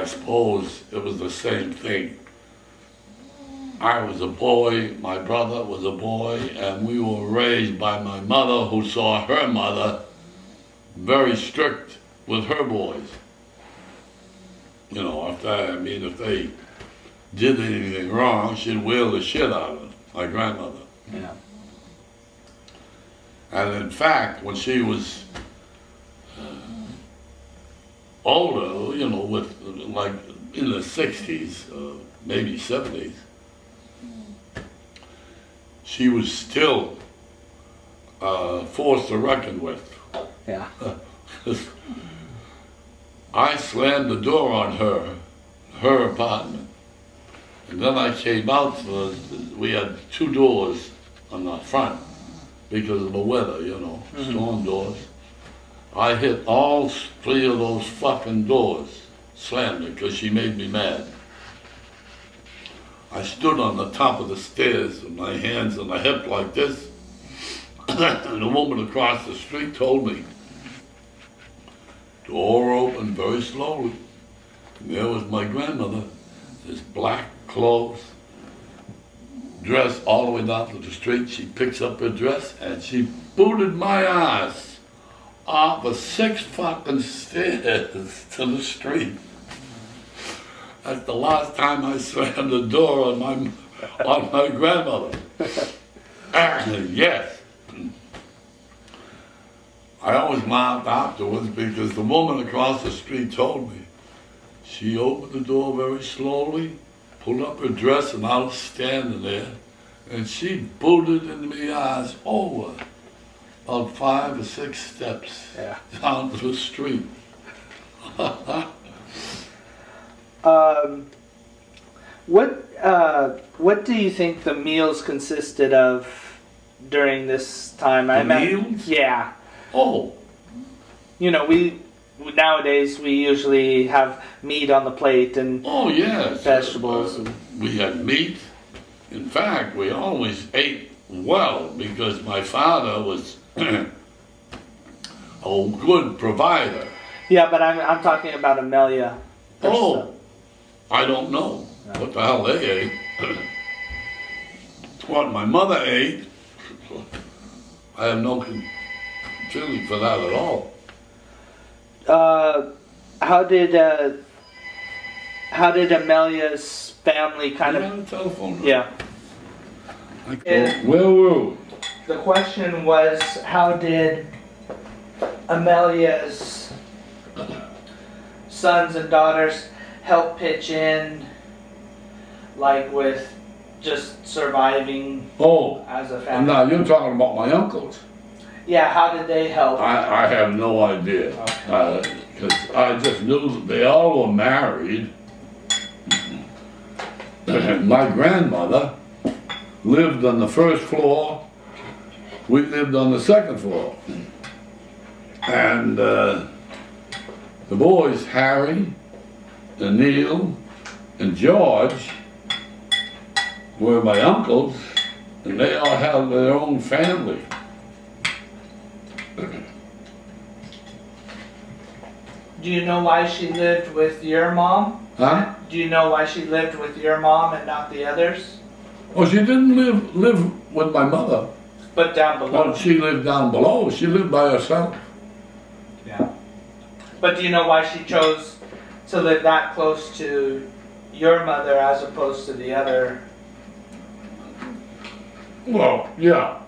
I suppose it was the same thing. I was a boy, my brother was a boy, and we were raised by my mother, who saw her mother very strict with her boys. You know, if they did anything wrong, she'd wheel the shit out of them, my grandmother. Yeah. And in fact, when she was older, you know, with like in the 60s, maybe 70s, she was still forced to reckon with. Yeah. I slammed the door on her apartment. And then I came out, we had 2 doors on the front because of the weather, you know, storm doors. I hit all 3 of those fucking doors, slammed it, because she made me mad. I stood on the top of the stairs with my hands on the hip like this, and the woman across the street told me. Door opened very slowly, and there was my grandmother, this black clothes, dress all the way down to the street. She picks up her dress and she booted my ass off of 6 fucking stairs to the street. That's the last time I slammed the door on my grandmother. Yes. I always laughed afterwards because the woman across the street told me. She opened the door very slowly, pulled up her dress, and I was standing there, and she booted into my ass over about 5 or 6 steps down to the street. What do you think the meals consisted of during this time? Meals? Yeah. Oh. You know, nowadays we usually have meat on the plate and yes, vegetables. We had meat. In fact, we always ate well because my father was a good provider. Yeah, but I'm talking about Amelia. Oh, I don't know what the hell they ate. What my mother ate, I have no feeling for that at all. How did Amelia's family kind You of? have a telephone number? Yeah. Where were we? The question was, how did Amelia's sons and daughters help pitch in, like with just surviving as a family? Now you're talking about my uncles. Yeah, how did they help? I have no idea. Because I just knew that they all were married. My grandmother lived on the 1st floor. We lived on the 2nd floor. And the boys, Harry, and Neil, and George, were my uncles, and they all had their own family. Do you know why she lived with your mom? Huh? Do you know why she lived with your mom and not the others? Well, she didn't live with my mother. But down below. Well, she lived down below. She lived by herself. Yeah. But do you know why she chose to live that close to your mother as opposed to the other? Well, yeah.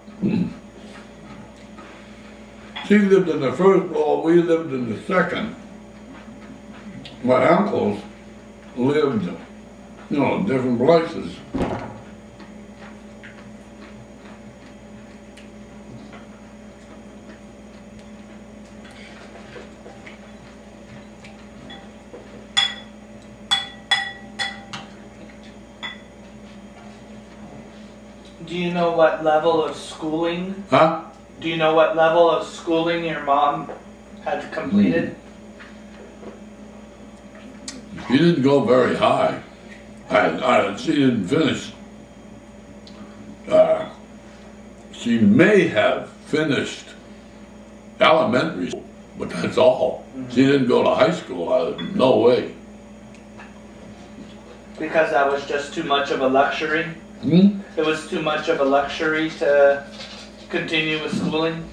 She lived in the 1st floor, we lived in the 2nd. My uncles lived, you know, in different places. Do you know what level of schooling? Huh? Do you know what level of schooling your mom had completed? She didn't go very high. She didn't finish. She may have finished elementary school, but that's all. She didn't go to high school, no way. Because that was just too much of a luxury? Hmm? It was too much of a luxury to continue with schooling?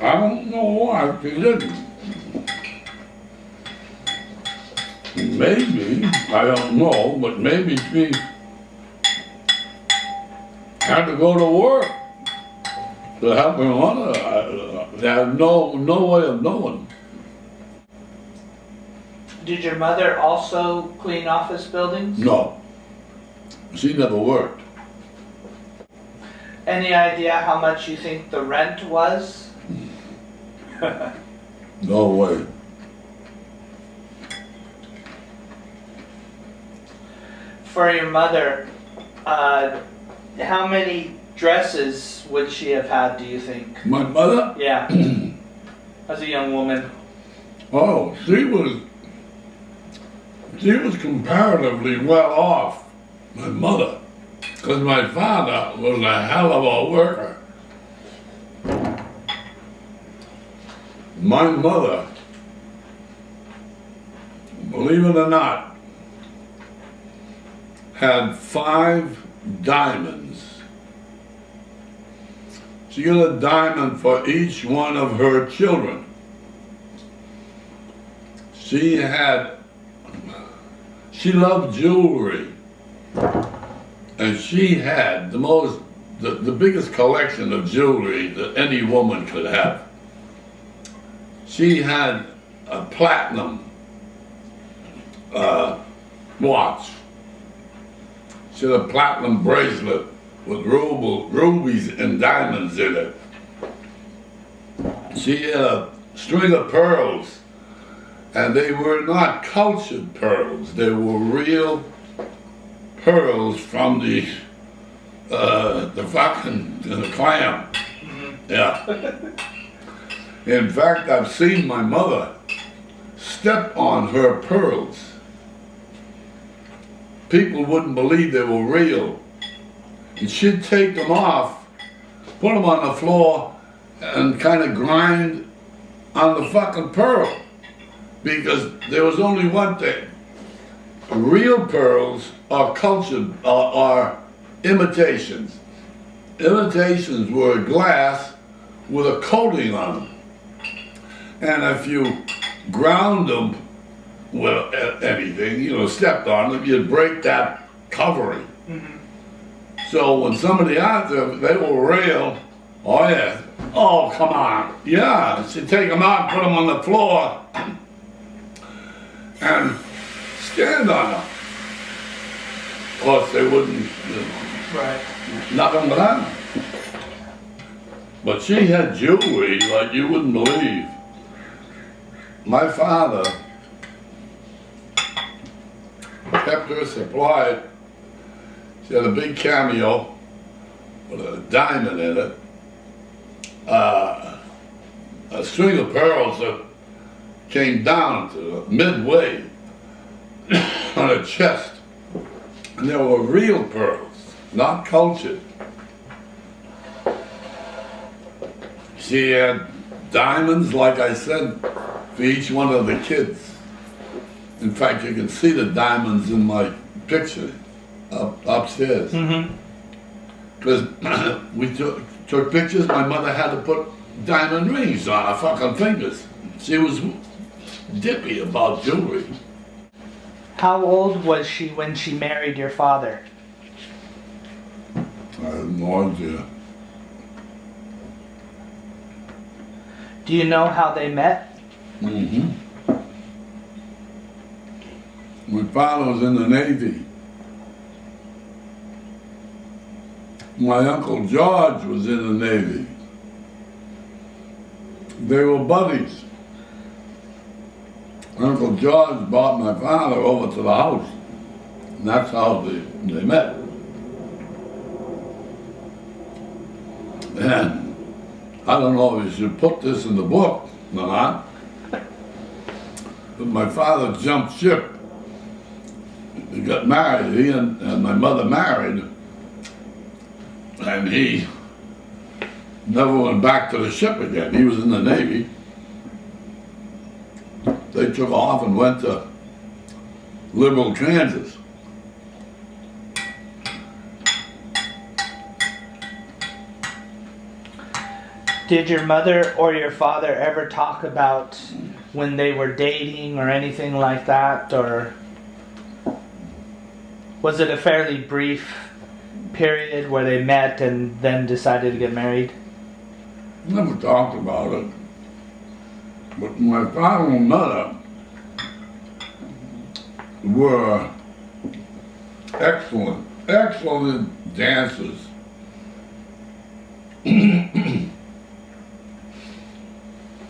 I don't know why she didn't. Maybe, I don't know, but maybe she had to go to work to help her mother. I have no way of knowing. Did your mother also clean office buildings? No, she never worked. Any idea how much you think the rent was? No way. For your mother, how many dresses would she have had, do you think? My mother? Yeah, as a young woman. Oh, she was comparatively well off, my mother, because my father was a hell of a worker. My mother, believe it or not, had 5 diamonds. She got a diamond for each one of her children. She loved jewelry, and she had the biggest collection of jewelry that any woman could have. She had a platinum watch. She had a platinum bracelet with rubies and diamonds in it. She had a string of pearls, and they were not cultured pearls. They were real pearls from the fucking clam. Yeah. In fact, I've seen my mother step on her pearls. People wouldn't believe they were real. And she'd take them off, put them on the floor, and kind of grind on the fucking pearl. Because there was only one thing. Real pearls are cultured, are imitations. Imitations were glass with a coating on them. And if you ground them with anything, stepped on them, you'd break that covering. Mm-hmm. So when somebody out there, they were real, oh yeah, oh come on, yeah, she'd take them out, put them on the floor, and stand on them. Of course, they wouldn't, Right. nothing but that. But she had jewelry like you wouldn't believe. My father kept her supplied. She had a big cameo with a diamond in it, a string of pearls that came down to midway on her chest. And they were real pearls, not cultured. She had diamonds, like I said, for each one of the kids. In fact, you can see the diamonds in my picture upstairs. Because we took pictures, my mother had to put diamond rings on her fucking fingers. She was dippy about jewelry. How old was she when she married your father? I have no idea. Do you know how they met? Mm-hmm. My father was in the Navy. My Uncle George was in the Navy. They were buddies. Uncle George brought my father over to the house. And that's how they met. And I don't know if you should put this in the book or not, but my father jumped ship. He got married, he and my mother married, and he never went back to the ship again. He was in the Navy. they took off and went to liberal Kansas. Did your mother or your father ever talk about when they were dating or anything like that, or was it a fairly brief period where they met and then decided to get married? Never talked about it. But my father and mother were excellent dancers.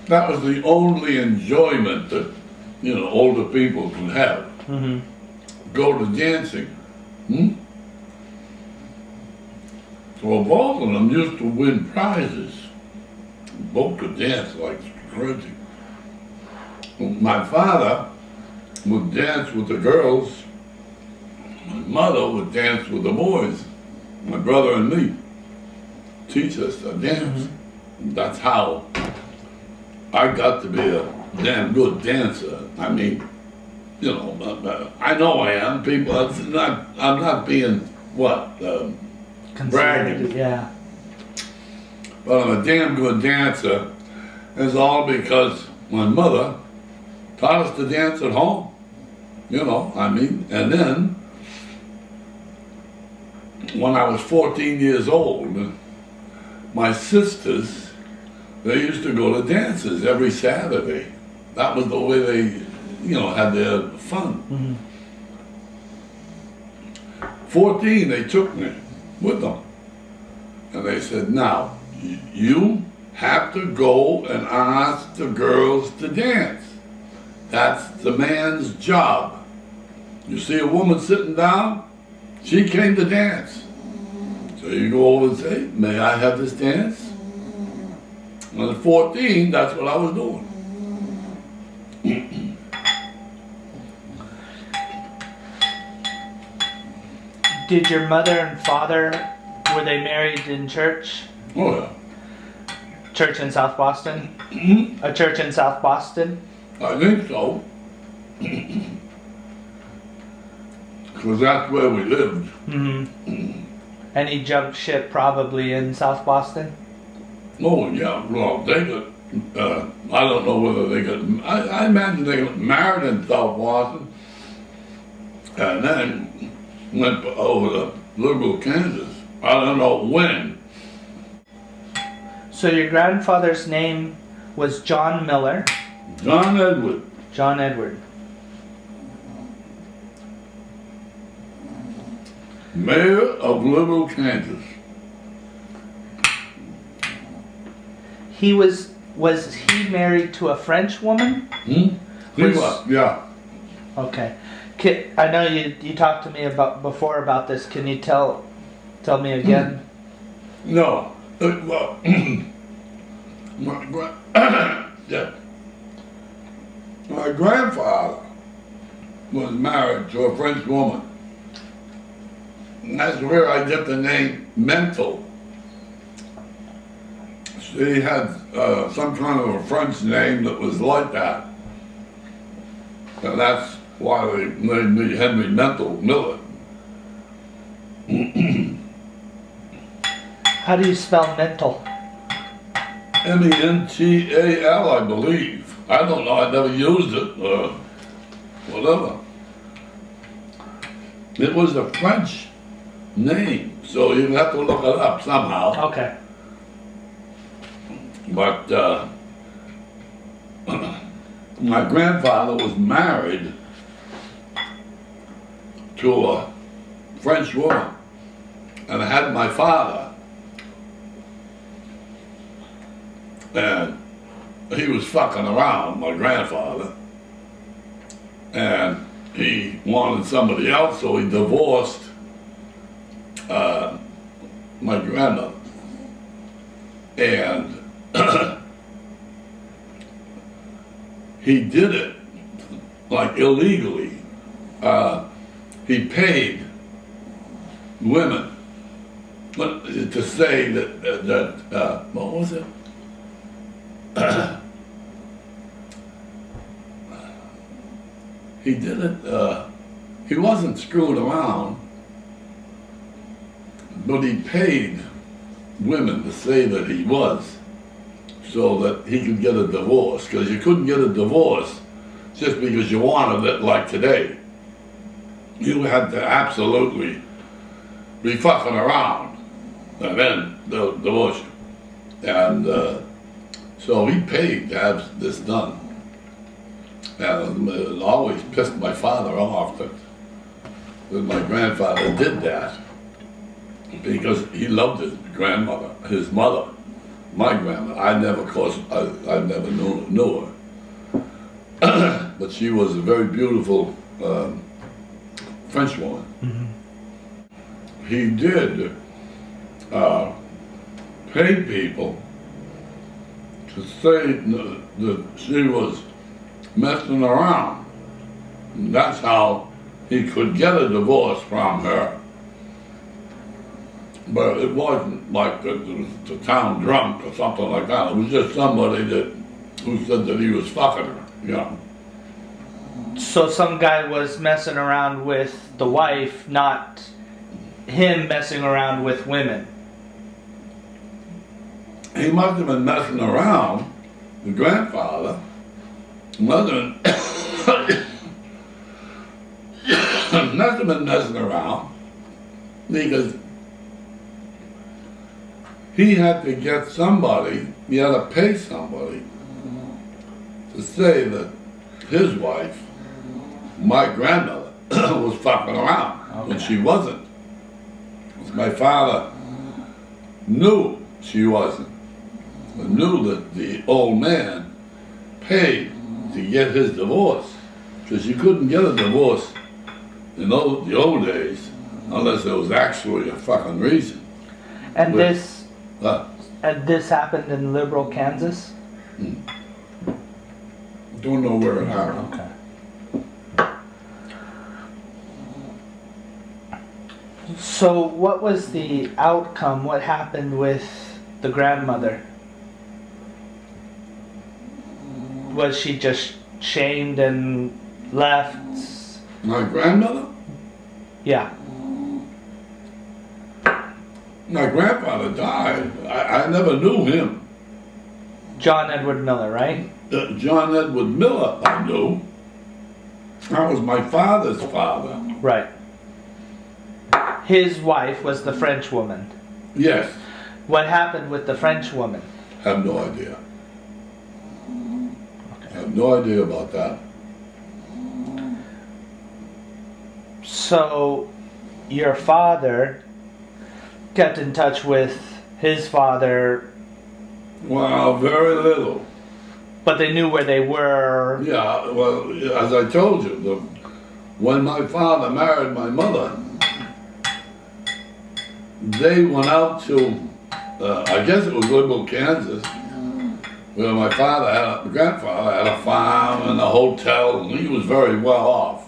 That was the only enjoyment that, older people could have. Mm-hmm. Go to dancing. So both of them used to win prizes. Both could dance like crazy. My father would dance with the girls. My mother would dance with the boys. My brother and me. Teach us to dance. That's how I got to be a damn good dancer. I mean, I know I am. People, I'm not being bragging. Yeah. But I'm a damn good dancer. It's all because my mother taught us to dance at home. And then when I was 14 years old, my sisters, they used to go to dances every Saturday. That was the way they, had their fun. 14, they took me with them. And they said, now, you have to go and ask the girls to dance. That's the man's job. You see a woman sitting down, she came to dance. So you go over and say, may I have this dance? And at 14, that's what I was doing. Did your mother and father, were they married in church? Oh yeah. Church in South Boston? A church in South Boston? I think so. Because that's where we lived. And he jumped ship probably in South Boston? Oh yeah, well they got, I don't know whether they got, I imagine they got married in South Boston and then went over to liberal Kansas. I don't know when. So your grandfather's name was John Miller? John Edward. John Edward. Mayor of liberal Kansas. He was he married to a French woman? He was, yeah. Okay. I know you talked to me before about this. Can you tell me again? No. Well, my grandfather was married to a French woman. And that's where I get the name mental. She had some kind of a French name that was like that. And that's why they named me Henry Mental Miller. How do you spell mental? M-E-N-T-A-L, I believe. I don't know, I never used it, whatever. It was a French name, so you have to look it up somehow. Okay. But my grandfather was married to a French woman and had my father. And he was fucking around, my grandfather, and he wanted somebody else, so he divorced my grandmother. And he did it like illegally. He paid women to say that what was it? he did it, he wasn't screwing around, but he paid women to say that he was, so that he could get a divorce, because you couldn't get a divorce just because you wanted it like today. You had to absolutely be fucking around, and then they'll divorce you. And so he paid to have this done. And it always pissed my father off that my grandfather did that, because he loved his grandmother, his mother, my grandmother. I never, of course, I never knew her. But she was a very beautiful French woman. Mm-hmm. He did pay people to say that she was messing around. And that's how he could get a divorce from her. But it wasn't like the town drunk or something like that. It was just somebody who said that he was fucking her, you know. So some guy was messing around with the wife, not him messing around with women. He must have been messing around, the grandfather. Must have been messing around, because he had to get somebody, he had to pay somebody to say that his wife, my grandmother, was fucking around when she wasn't. My father knew she wasn't, but knew that the old man paid to get his divorce, because you couldn't get a divorce in the old days unless there was actually a fucking reason. And this happened in liberal Kansas? Don't know where it happened. Okay. So what was the outcome? What happened with the grandmother? Was she just shamed and left? My grandmother? Yeah. My grandfather died. I never knew him. John Edward Miller, right? John Edward Miller, I knew. That was my father's father. Right. His wife was the French woman. Yes. What happened with the French woman? Have no idea. I have no idea about that. So, your father kept in touch with his father. Well, very little. But they knew where they were. Yeah, well, as I told you, when my father married my mother, they went out to, I guess it was Liberal, Kansas, where my grandfather had a farm and a hotel, and he was very well off.